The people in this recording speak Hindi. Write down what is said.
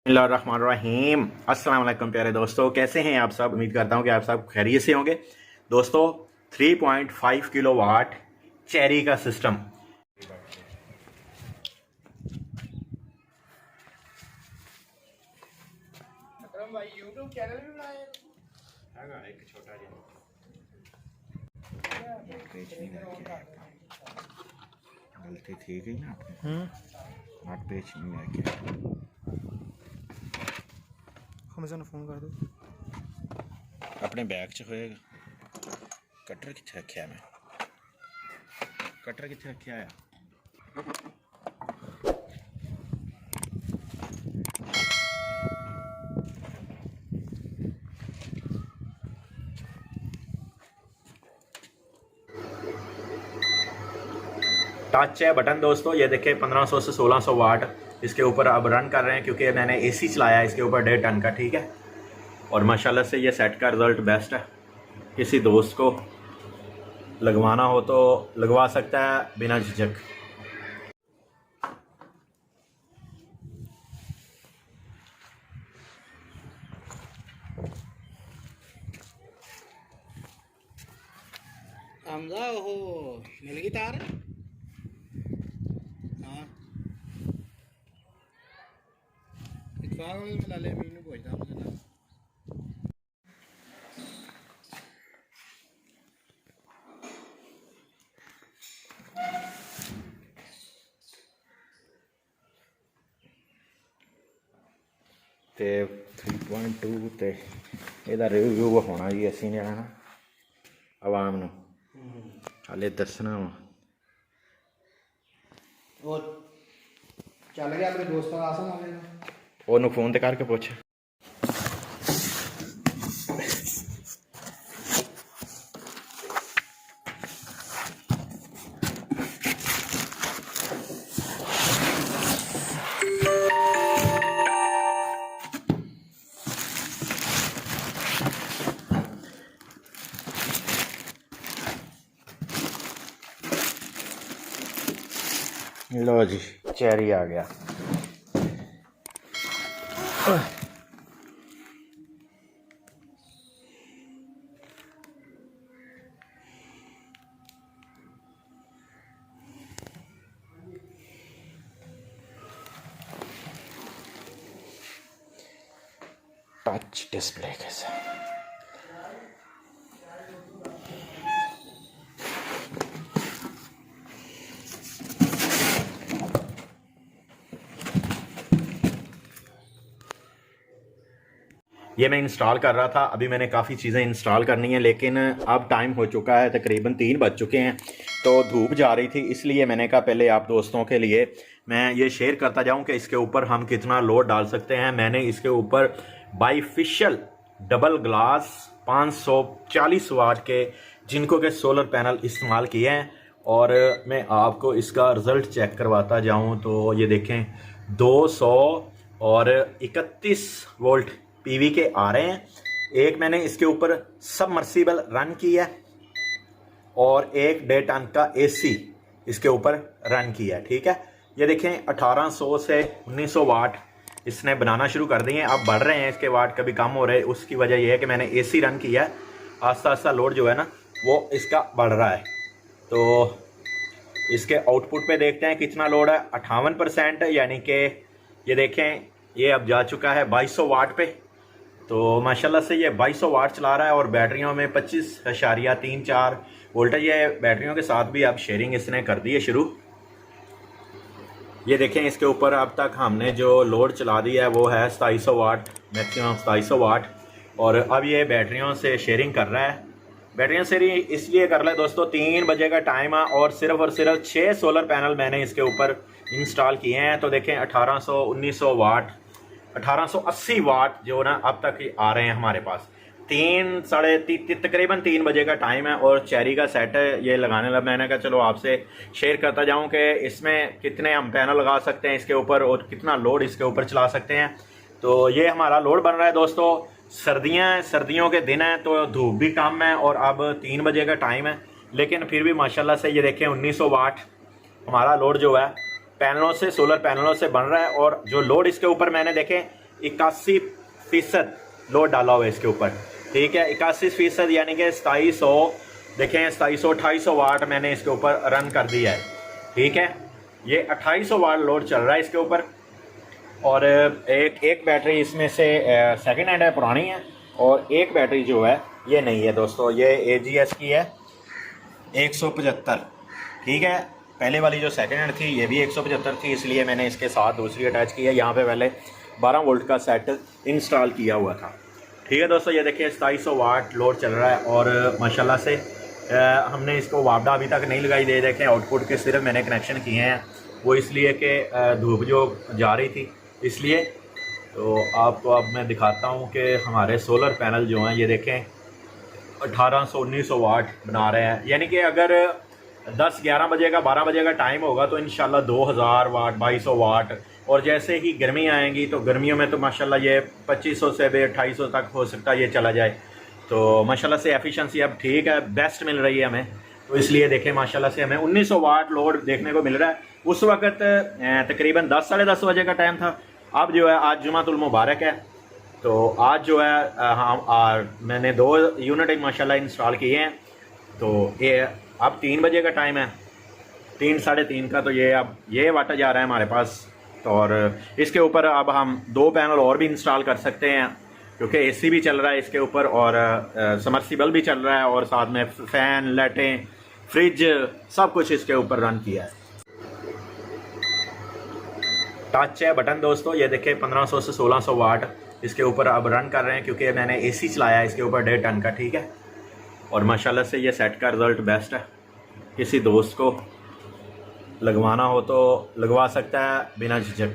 बिस्मिल्लाहिर्रहमानिर्रहीम। अस्सलाम वालेकुम प्यारे दोस्तों, कैसे हैं आप सब। उम्मीद करता हूं कि आप सब खैरियत से होंगे। दोस्तों 3.5 किलोवाट चेरी का सिस्टम। अकरम भाई यूट्यूब चैनल भी बनाया है एक छोटा गलती थी गई ना आपने पेज नहीं है। हमें फोन कर दो। अपने बैग च होएगा। कटर किथे रखा मैं, कटर किथे रखा है। टच है बटन दोस्तों, ये देखें 1500 से 1600 वाट इसके ऊपर अब रन कर रहे हैं, क्योंकि मैंने एसी चलाया है इसके ऊपर 1.5 टन का। ठीक है, और माशाल्लाह से ये सेट का रिज़ल्ट बेस्ट है। किसी दोस्त को लगवाना हो तो लगवा सकता है बिना झिझक। हमजा हो मिल गई तार। हाँ इतफाक वाले मिला ले, मीनू पहुंचता मुझे ना। ਤੇ 3.2 ਤੇ ਇਹਦਾ ਰਿਵਿਊ ਵਿਖਾਉਣਾ ਜੀ ਅਸੀਂ ਨੇ ਨਾ ਆਵਾਮ ਨੂੰ, ਹਾਲੇ ਦੱਸਣਾ ਵਾ। वो चल गया अपने दोस्त का आसन वाले ने। ਉਹਨੂੰ ਫੋਨ ਤੇ ਕਰਕੇ ਪੁੱਛ। लो जी चेरी आ गया। टच डिस्प्ले के साथ ये मैं इंस्टॉल कर रहा था। अभी मैंने काफ़ी चीज़ें इंस्टॉल करनी है, लेकिन अब टाइम हो चुका है, तकरीबन 3 बज चुके हैं, तो धूप जा रही थी, इसलिए मैंने कहा पहले आप दोस्तों के लिए मैं ये शेयर करता जाऊं कि इसके ऊपर हम कितना लोड डाल सकते हैं। मैंने इसके ऊपर बाईफिशियल डबल ग्लास 540 वाट के जिनको के सोलर पैनल इस्तेमाल किए हैं, और मैं आपको इसका रिज़ल्ट चेक करवाता जाऊँ तो ये देखें 200 और 31 वोल्ट पीवी के आ रहे हैं। एक मैंने इसके ऊपर सबमर्सिबल रन किया और एक 1.5 टन का एसी इसके ऊपर रन किया। ठीक है, ये देखें 1800 से 1900 वाट इसने बनाना शुरू कर दिए हैं। अब बढ़ रहे हैं इसके वाट, कभी कम हो रहे हैं। उसकी वजह यह है कि मैंने एसी रन किया है। आस्ता आस्ता लोड जो है ना वो इसका बढ़ रहा है। तो इसके आउटपुट पे देखते हैं कितना लोड है। 58%, यानी कि ये देखें ये अब जा चुका है 2200 वाट पे। तो माशाल्लाह से ये 2200 वाट चला रहा है, और बैटरियों में 25.34 वोल्टेज है। बैटरियों के साथ भी अब शेयरिंग इसने कर दी है शुरू। ये देखें इसके ऊपर अब तक हमने जो लोड चला दिया है वो है 2700 वाट, मैक्सिमम 2700 वाट, और अब ये बैटरियों से शेयरिंग कर रहा है। बैटरियों से इसलिए कर रहा है दोस्तों, 3 बजे का टाइम है और सिर्फ 6 सोलर पैनल मैंने इसके ऊपर इंस्टॉल किए हैं। तो देखें 1800, 1900 वाट, 1880 वाट जो ना अब तक आ रहे हैं हमारे पास। तकरीबन 3 बजे का टाइम है, और चेरी का सेट है ये लगाने लगा। मैंने कहा चलो आपसे शेयर करता जाऊं कि इसमें कितने हम पैनल लगा सकते हैं इसके ऊपर, और कितना लोड इसके ऊपर चला सकते हैं। तो ये हमारा लोड बन रहा है दोस्तों। सर्दियों के दिन हैं तो धूप भी कम है, और अब 3 बजे का टाइम है, लेकिन फिर भी माशाल्लाह से ये देखें 1900 वाट हमारा लोड जो है पैनलों से, सोलर पैनलों से बन रहा है। और जो लोड इसके ऊपर मैंने देखें 81% लोड डाला हुआ है इसके ऊपर, ठीक है। 81% यानी कि 2700, देखें 2700 2800 वाट मैंने इसके ऊपर रन कर दिया है, ठीक है। ये 2800 वाट लोड चल रहा है इसके ऊपर। और एक बैटरी इसमें से सेकंड हैंड है, पुरानी है, और एक बैटरी जो है ये नहीं है दोस्तों, ये AGS की है 175, ठीक है। पहले वाली जो सेकंड हैंड थी ये भी 175 थी, इसलिए मैंने इसके साथ दूसरी अटैच की है। यहाँ पे पहले 12 वोल्ट का सेट इंस्टॉल किया हुआ था, ठीक है दोस्तों। ये देखिए 2700 वाट लोड चल रहा है और माशाल्लाह से हमने इसको वापडा अभी तक नहीं लगाई, दे देखें आउटपुट के सिर्फ मैंने कनेक्शन किए हैं, वो इसलिए कि धूप जो जा रही थी इसलिए। तो आपको अब मैं दिखाता हूँ कि हमारे सोलर पैनल जो हैं ये देखें 1800-1900 वाट बना रहे हैं, यानी कि अगर 10-11 बजे का 12 बजे का टाइम होगा तो इंशाल्लाह 2000 वाट 2200 वाट। और जैसे ही गर्मी आएंगी तो गर्मियों में तो माशाल्लाह ये 2500 से भी 2800 तक हो सकता है ये चला जाए। तो माशाल्लाह से एफिशिएंसी अब ठीक है, बेस्ट मिल रही है हमें। तो इसलिए देखें माशाल्लाह से हमें 1900 वाट लोड देखने को मिल रहा है। उस वक़्त तकरीबन 10 साढ़े 10 बजे का टाइम था। अब जो है आज जुमातुल मुबारक है, तो आज जो है मैंने 2 यूनिट माशाल्लाह इंस्टॉल किए हैं। तो ये अब 3 बजे का टाइम है, 3 साढ़े 3 का, तो ये अब ये वाटा जा रहा है हमारे पास। तो और इसके ऊपर अब हम 2 पैनल और भी इंस्टॉल कर सकते हैं, क्योंकि AC भी चल रहा है इसके ऊपर और समर्सिबल भी चल रहा है, और साथ में फ़ैन, लाइटें, फ्रिज, सब कुछ इसके ऊपर रन किया है। टच है बटन दोस्तों, ये देखें 1500 से 1600 वाट इसके ऊपर अब रन कर रहे हैं, क्योंकि मैंने AC चलाया है इसके ऊपर 1.5 टन का, ठीक है। और माशाल्लाह से ये सेट का रिज़ल्ट बेस्ट है। किसी दोस्त को लगवाना हो तो लगवा सकता है बिना झिझक।